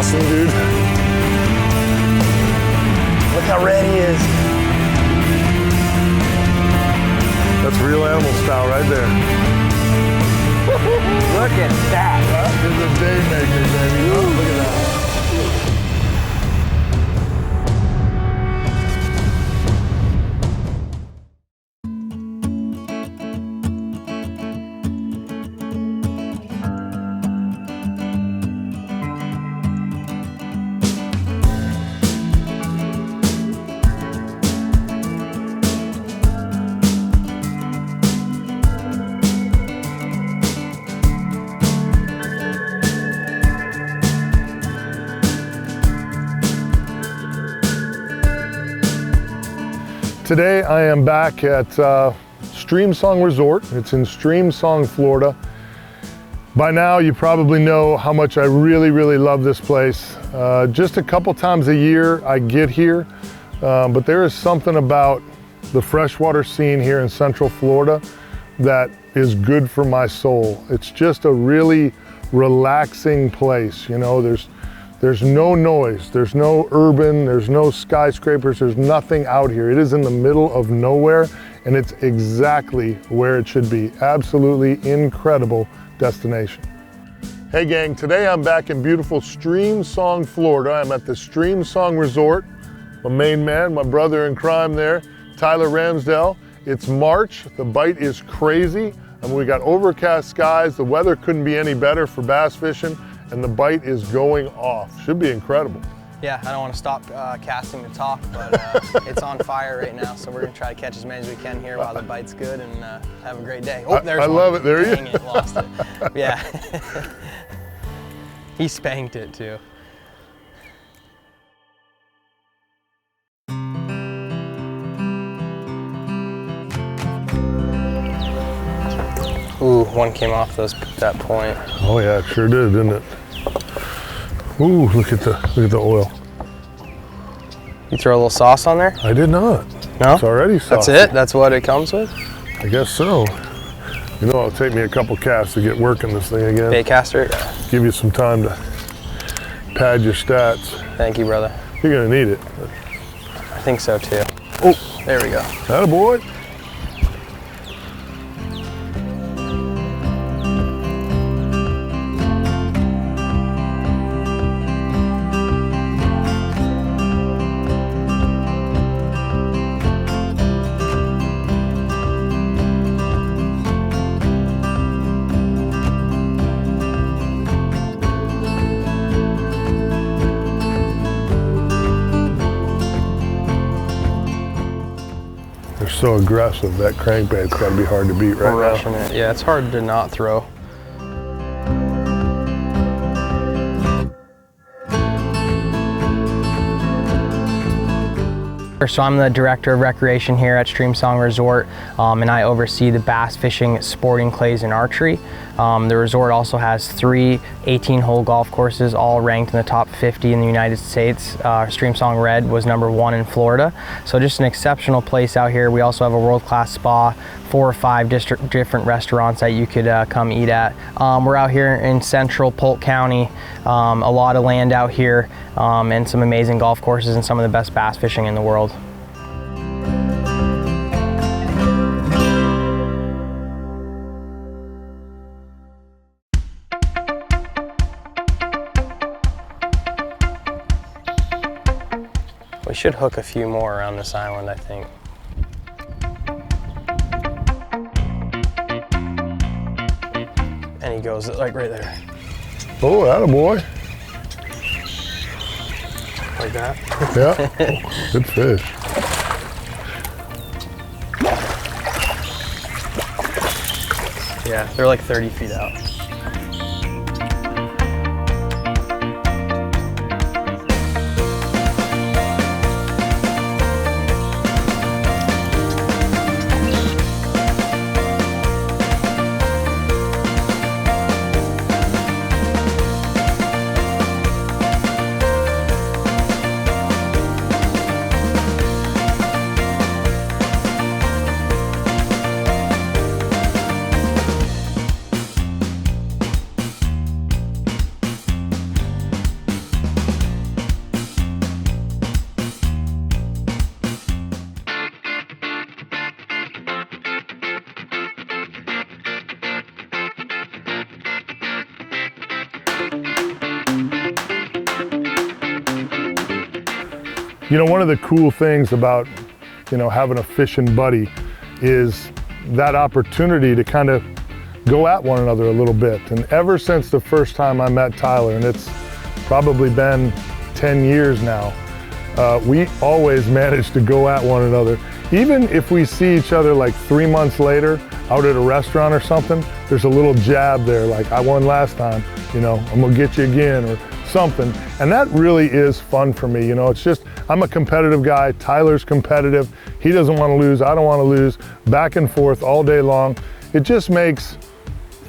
awesome, dude. Look how red he is. That's real animal style right there. Look at that. That is a day maker, baby. Oh, look at that. Today I am back at Streamsong Resort. It's in Streamsong, Florida. By now you probably know how much I really love this place. Just a couple times a year I get here, but there is something about the freshwater scene here in Central Florida that is good for my soul. It's just a really relaxing place. You know, there's no noise, there's no urban, there's no skyscrapers, there's nothing out here. It is in the middle of nowhere, and it's exactly where it should be. Absolutely incredible destination. Hey gang, today I'm back in beautiful Streamsong, Florida. I'm at the Streamsong Resort. My main man, my brother in crime there, Tyler Ramsdell. It's March, the bite is crazy, and we got overcast skies. The weather couldn't be any better for bass fishing, and the bite is going off. Should be incredible. Yeah, I don't want to stop casting to talk, but it's on fire right now, so we're gonna try to catch as many as we can here while the bite's good and have a great day. Oh, there's one. I love it, there Dang you it, lost it. Yeah. He spanked it too. Ooh, one came off that point. Oh yeah, it sure did, didn't it? Ooh, look at the oil. You throw a little sauce on there? I did not. No? It's already sauce. That's it? That's what it comes with? I guess so. You know, it'll take me a couple casts to get working this thing again. Bait caster? Give you some time to pad your stats. Thank you, brother. You're gonna need it. I think so too. Oh, there we go. attaboy. They're so aggressive. That crankbait's got to be hard to beat right Rushing now. it. Yeah, it's hard to not throw. So I'm the Director of Recreation here at Streamsong Resort, and I oversee the bass fishing, sporting clays, and archery. The resort also has 3 18-hole golf courses, all ranked in the top 50 in the United States. Streamsong Red was #1 in Florida. So just an exceptional place out here. We also have a world-class spa, 4 or 5 different restaurants that you could come eat at. We're out here in central Polk County, a lot of land out here, and some amazing golf courses and some of the best bass fishing in the world. We should hook a few more around this island, I think. And he goes like right there. Oh, attaboy. Like that? Yeah, good fish. Yeah, they're like 30 feet out. You know, one of the cool things about, you know, having a fishing buddy is that opportunity to kind of go at one another a little bit. And ever since the first time I met Tyler, and it's probably been 10 years now, we always manage to go at one another. Even if we see each other like 3 months later out at a restaurant or something, there's a little jab there, like, I won last time, you know, I'm gonna get you again, or something. And that really is fun for me. You know, it's just, I'm a competitive guy. Tyler's competitive. He doesn't want to lose. I don't want to lose. Back and forth all day long. It just makes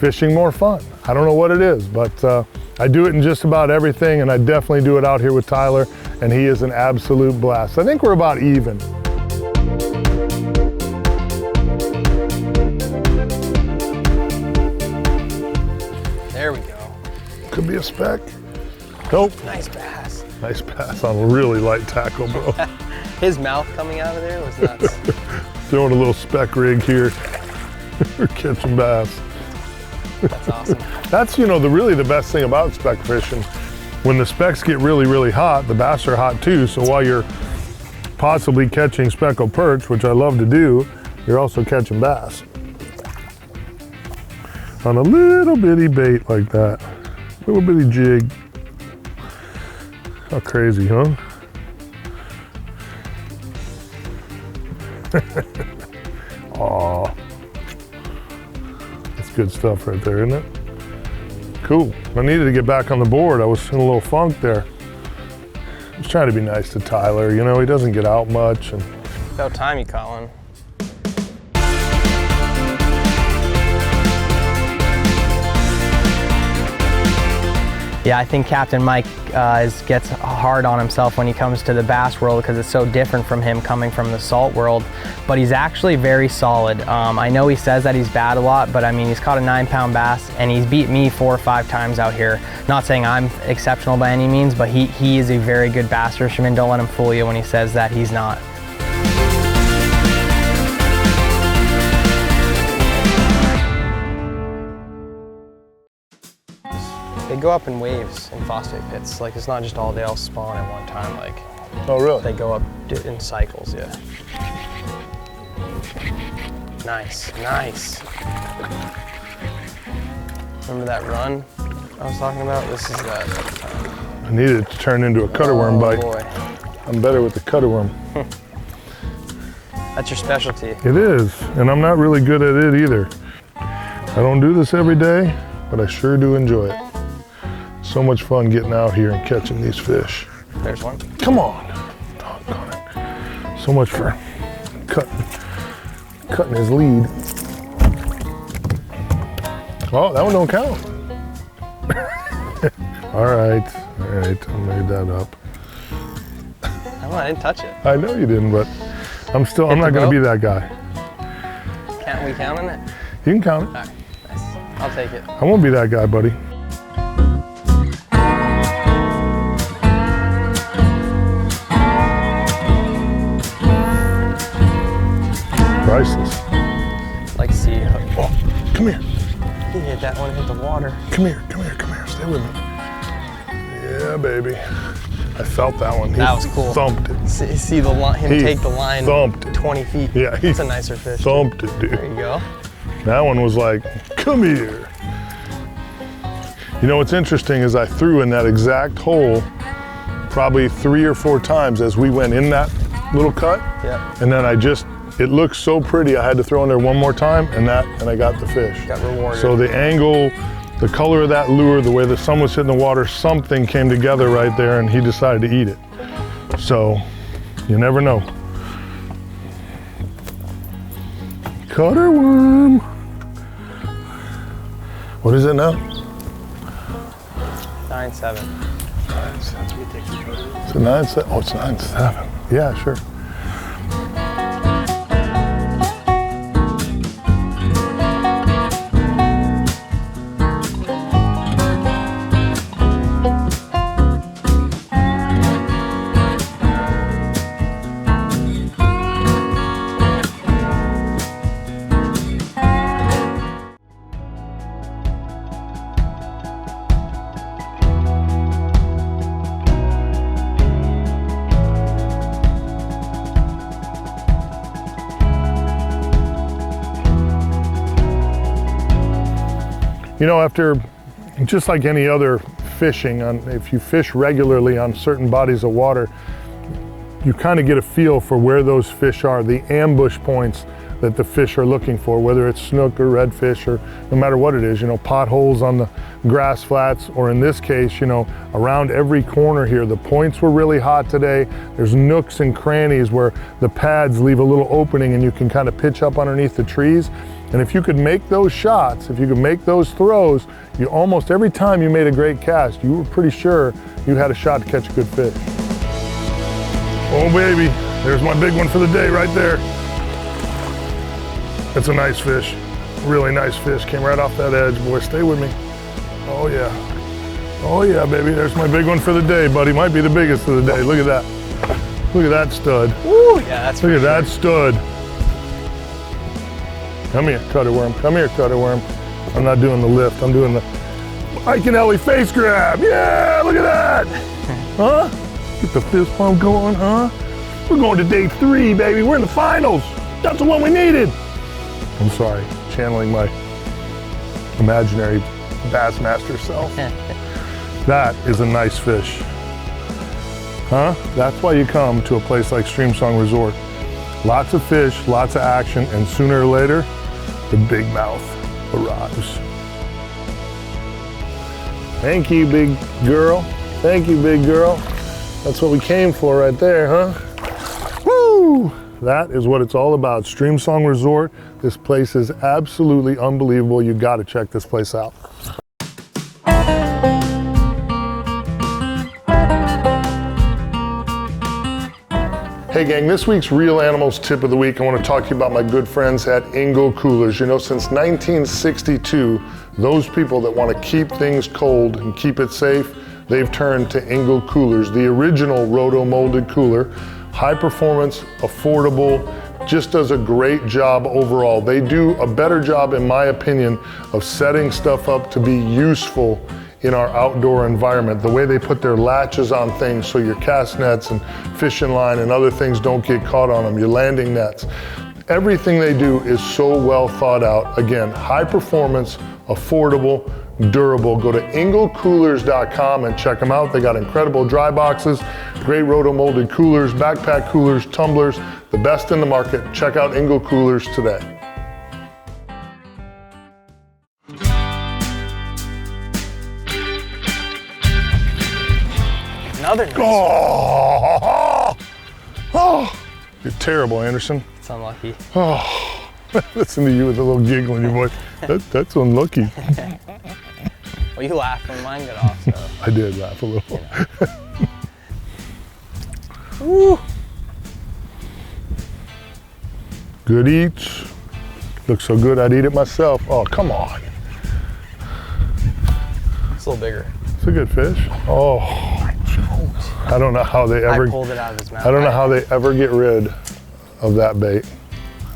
fishing more fun. I don't know what it is, but I do it in just about everything, and I definitely do it out here with Tyler, and he is an absolute blast. I think we're about even. There we go. Could be a speck. Nope. Nice bass. Nice pass on a really light tackle, bro. His mouth coming out of there was nuts. Throwing a little speck rig here. We're catching bass. That's awesome. That's, you know, really the best thing about speck fishing. When the specks get really, really hot, the bass are hot too. So while you're possibly catching speckled perch, which I love to do, you're also catching bass. On a little bitty bait like that. Little bitty jig. How crazy, huh? Aw. That's good stuff right there, isn't it? Cool. I needed to get back on the board. I was in a little funk there. I was trying to be nice to Tyler. You know, he doesn't get out much. And About time you caught one. Yeah, I think Captain Mike gets hard on himself when he comes to the bass world because it's so different from him coming from the salt world, but he's actually very solid. I know he says that he's bad a lot, but I mean, he's caught a 9-pound bass and he's beat me 4 or 5 times out here. Not saying I'm exceptional by any means, but he is a very good bass fisherman. Don't let him fool you when he says that he's not. They go up in waves in phosphate pits. Like, it's not just all they all spawn at one time. Like, oh, really? They go up in cycles, yeah. Nice, nice. Remember that run I was talking about? This is that. I need it to turn into a cutterworm bite. Boy. I'm better with the cutterworm. That's your specialty. It is, and I'm not really good at it either. I don't do this every day, but I sure do enjoy it. So much fun getting out here and catching these fish. There's one. Come on. Doggone it. So much for cutting his lead. Oh, that one don't count. All right, I made that up. I didn't touch it. I know you didn't, but I'm not gonna be that guy. Can't we count on it? You can count it. All right, nice. I'll take it. I won't be that guy, buddy. Priceless. Like sea hook. Oh, come here. He hit that one, hit the water. Come here. Stay with me. Yeah, baby. I felt that one. That was cool. Thumped it. See the line, take the line thumped it. 20 feet. Yeah, That's a nicer fish. Thumped it, dude. There you go. That one was like, come here. You know what's interesting is I threw in that exact hole probably 3 or 4 times as we went in that little cut. Yeah. And then it looked so pretty, I had to throw in there one more time, and I got the fish. Got rewarded. So the angle, the color of that lure, the way the sun was hitting the water, something came together right there, and he decided to eat it. So you never know. Cutter worm. What is it now? 9.7. 9.7. It's a 9.7. Oh, it's 9.7. Yeah, sure. You know, after, just like any other fishing, if you fish regularly on certain bodies of water, you kind of get a feel for where those fish are, the ambush points that the fish are looking for, whether it's snook or redfish or no matter what it is, you know, potholes on the grass flats, or in this case, you know, around every corner here. The points were really hot today. There's nooks and crannies where the pads leave a little opening and you can kind of pitch up underneath the trees. And if you could make those shots, if you could make those throws, you almost every time you made a great cast, you were pretty sure you had a shot to catch a good fish. Oh baby, there's my big one for the day right there. That's a nice fish, really nice fish. Came right off that edge, boy, stay with me. Oh yeah, baby, there's my big one for the day, buddy. Might be the biggest of the day, look at that. Look at that stud. Ooh, yeah, that's Look at that stud. Come here, cutter worm, come here, cutter worm. I'm not doing the lift, I'm doing the Ike and Ellie face grab. Yeah, look at that. Huh? Get the fist pump going, huh? We're going to day 3, baby. We're in the finals. That's the one we needed. I'm sorry, channeling my imaginary Bassmaster self. That is a nice fish. Huh? That's why you come to a place like Streamsong Resort. Lots of fish, lots of action, and sooner or later, the big mouth arrives. Thank you, big girl. Thank you, big girl. That's what we came for right there, huh? Woo! That is what it's all about. Streamsong Resort. This place is absolutely unbelievable. You gotta check this place out. Hey gang, this week's Real Animals tip of the week, I want to talk to you about my good friends at Engel Coolers. You know, since 1962, those people that want to keep things cold and keep it safe, they've turned to Engel Coolers, the original roto-molded cooler. High performance, affordable, just does a great job overall. They do a better job, in my opinion, of setting stuff up to be useful in our outdoor environment. The way they put their latches on things so your cast nets and fishing line and other things don't get caught on them, your landing nets. Everything they do is so well thought out. Again, high performance, affordable, durable. Go to engelcoolers.com and check them out. They got incredible dry boxes, great roto-molded coolers, backpack coolers, tumblers, the best in the market. Check out Engel Coolers today. Another nice Oh, you're terrible, Anderson. It's unlucky. Oh, listen to you with a little giggle in your voice. That's unlucky. Well, you laughed when mine got off, so. I did laugh a little. You know. Woo. Good eats. Looks so good I'd eat it myself. Oh, come on. It's a little bigger. It's a good fish. Oh. I don't know how they ever. I pulled it out of his mouth. I don't know how they ever get rid of that bait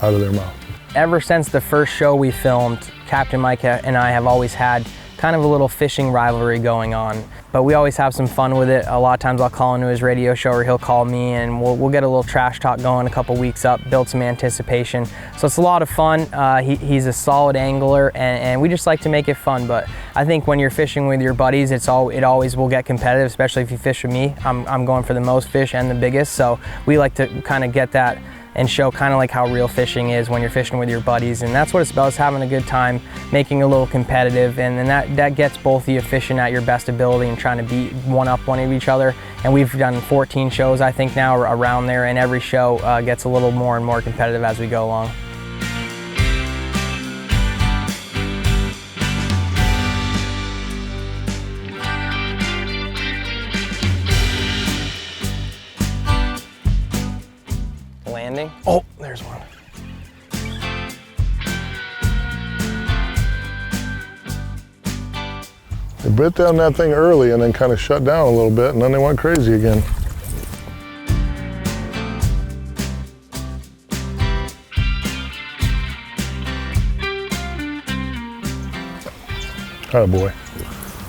out of their mouth. Ever since the first show we filmed, Captain Mike and I have always had kind of a little fishing rivalry going on, but we always have some fun with it. A lot of times I'll call into his radio show or he'll call me and we'll get a little trash talk going a couple weeks up, build some anticipation. So it's a lot of fun. He's a solid angler and we just like to make it fun, but I think when you're fishing with your buddies, it always will get competitive, especially if you fish with me. I'm going for the most fish and the biggest, so we like to kind of get that and show kind of like how real fishing is when you're fishing with your buddies. And that's what it's about, is having a good time, making it a little competitive, and then that gets both of you fishing at your best ability and trying to beat one of each other. And we've done 14 shows, I think, now around there, and every show gets a little more and more competitive as we go along. Landing. Oh, there's one. They bit down that thing early and then kind of shut down a little bit, and then they went crazy again. Oh boy.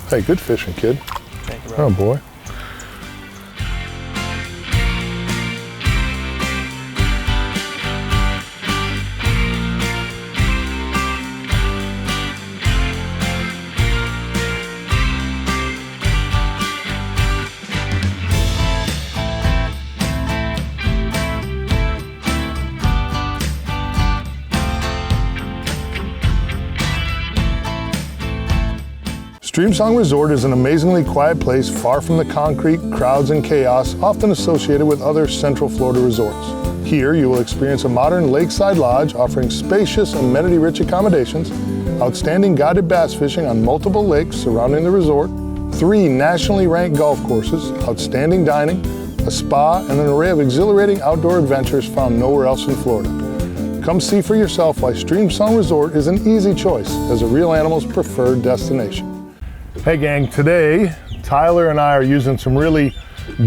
Hey, good fishing, kid. Thank you, bro. Oh boy. Streamsong Resort is an amazingly quiet place far from the concrete, crowds, and chaos often associated with other Central Florida resorts. Here, you will experience a modern lakeside lodge offering spacious, amenity-rich accommodations, outstanding guided bass fishing on multiple lakes surrounding the resort, 3 nationally ranked golf courses, outstanding dining, a spa, and an array of exhilarating outdoor adventures found nowhere else in Florida. Come see for yourself why Streamsong Resort is an easy choice as a real animal's preferred destination. Hey gang, today Tyler and I are using some really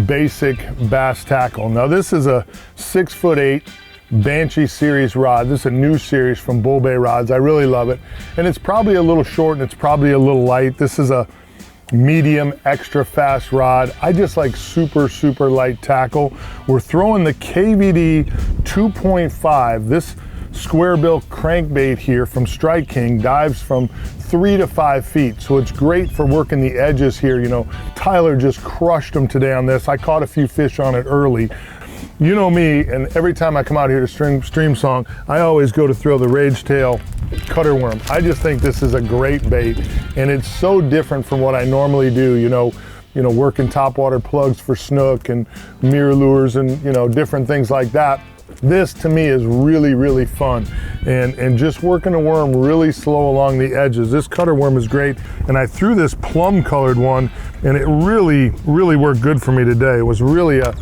basic bass tackle. Now this is a 6'8" Banshee series rod. This is a new series from Bull Bay Rods. I really love it. And it's probably a little short and it's probably a little light. This is a medium extra fast rod. I just like super light tackle. We're throwing the KVD 2.5. This square bill crankbait here from Strike King dives from 3 to 5 feet. So it's great for working the edges here. You know, Tyler just crushed them today on this. I caught a few fish on it early. You know me, and every time I come out here to Streamsong, I always go to throw the Rage Tail cutter worm. I just think this is a great bait, and it's so different from what I normally do. You know, working topwater plugs for snook and mirror lures and different things like that. This to me is really fun, and just working a worm really slow along the edges. This cutter worm is great, and I threw this plum colored one, and it really worked good for me today. It was really a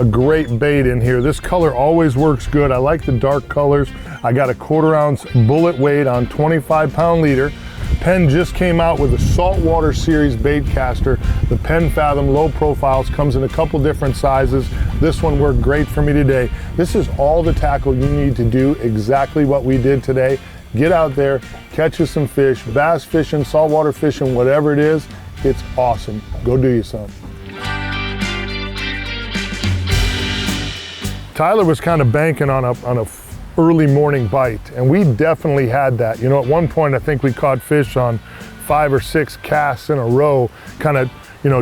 great bait in here. This color always works good. I like the dark colors. I got a 1/4 ounce bullet weight on 25-pound leader. Penn just came out with a saltwater series bait caster. The Penn Fathom low profiles comes in a couple different sizes. This one worked great for me today. This is all the tackle you need to do exactly what we did today. Get out there, catch you some fish, bass fishing, saltwater fishing, whatever it is, it's awesome. Go do you some. Tyler was kind of banking on a early morning bite, and we definitely had that. You know, at one point I think we caught fish on 5 or 6 casts in a row, kind of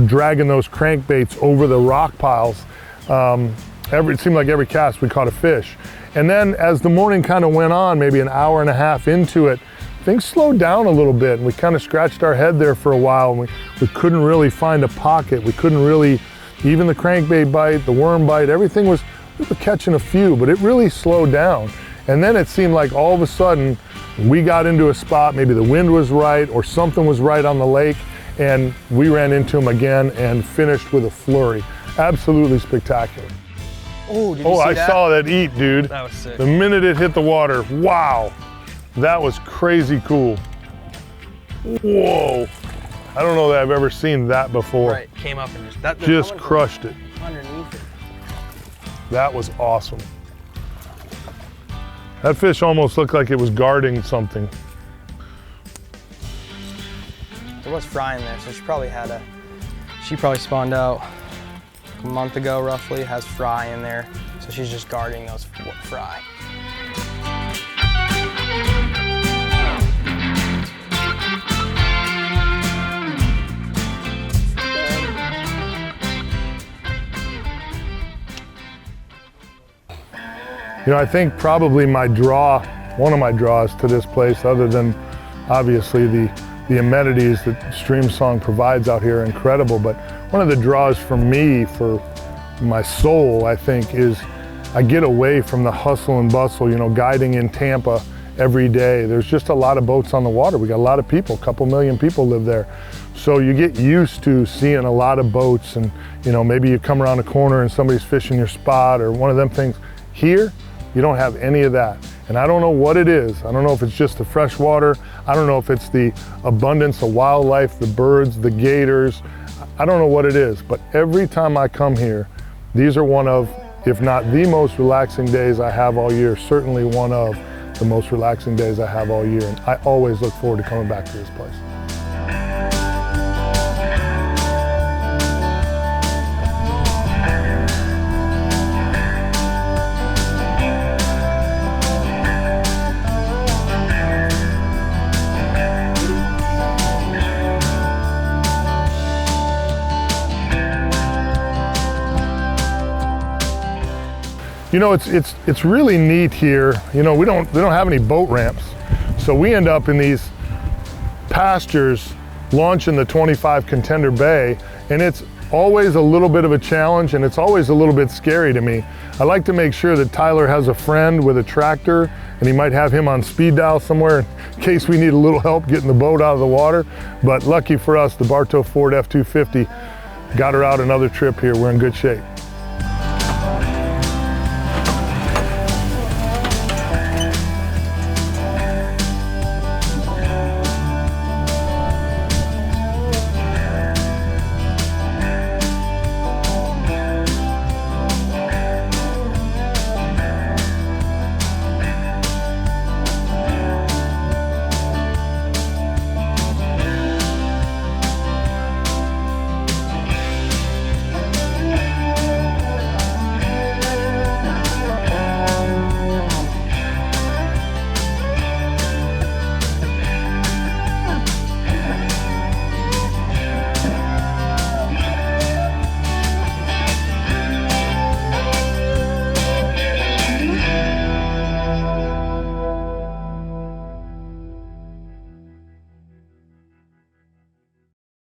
dragging those crankbaits over the rock piles. It seemed like every cast we caught a fish. And then as the morning kind of went on, maybe an hour and a half into it, things slowed down a little bit, and we kind of scratched our head there for a while, and we couldn't really find a pocket. We couldn't really, even the crankbait bite, the worm bite, everything was, we were catching a few, but it really slowed down. And then it seemed like all of a sudden we got into a spot, maybe the wind was right or something was right on the lake, and we ran into them again and finished with a flurry. Absolutely spectacular. Oh, did you see I that? saw that eat, dude. That was sick. The minute it hit the water, wow. That was crazy cool. Whoa. I don't know that I've ever seen that before. Right, came up and just crushed it. Underneath it. That was awesome. That fish almost looked like it was guarding something. There was fry in there, so she probably spawned out a month ago roughly, has fry in there. So she's just guarding those fry. You know, I think probably one of my draws to this place, other than obviously the amenities that Streamsong provides out here are incredible, but one of the draws for me, for my soul, I think, is I get away from the hustle and bustle, guiding in Tampa every day. There's just a lot of boats on the water. We got a lot of people, a couple million people live there. So you get used to seeing a lot of boats, and maybe you come around a corner and somebody's fishing your spot or one of them things. Here, you don't have any of that. And I don't know what it is. I don't know if it's just the fresh water. I don't know if it's the abundance of wildlife, the birds, the gators. I don't know what it is, but every time I come here, these are one of, if not the most relaxing days I have all year, certainly one of the most relaxing days I have all year. And I always look forward to coming back to this place. You know, it's really neat here. We don't have any boat ramps, so we end up in these pastures launch in the 25 Contender Bay, and it's always a little bit of a challenge, and it's always a little bit scary to me. I like to make sure that Tyler has a friend with a tractor, and he might have him on speed dial somewhere in case we need a little help getting the boat out of the water. But lucky for us, the Bartow Ford F-250 got her out another trip here. We're in good shape.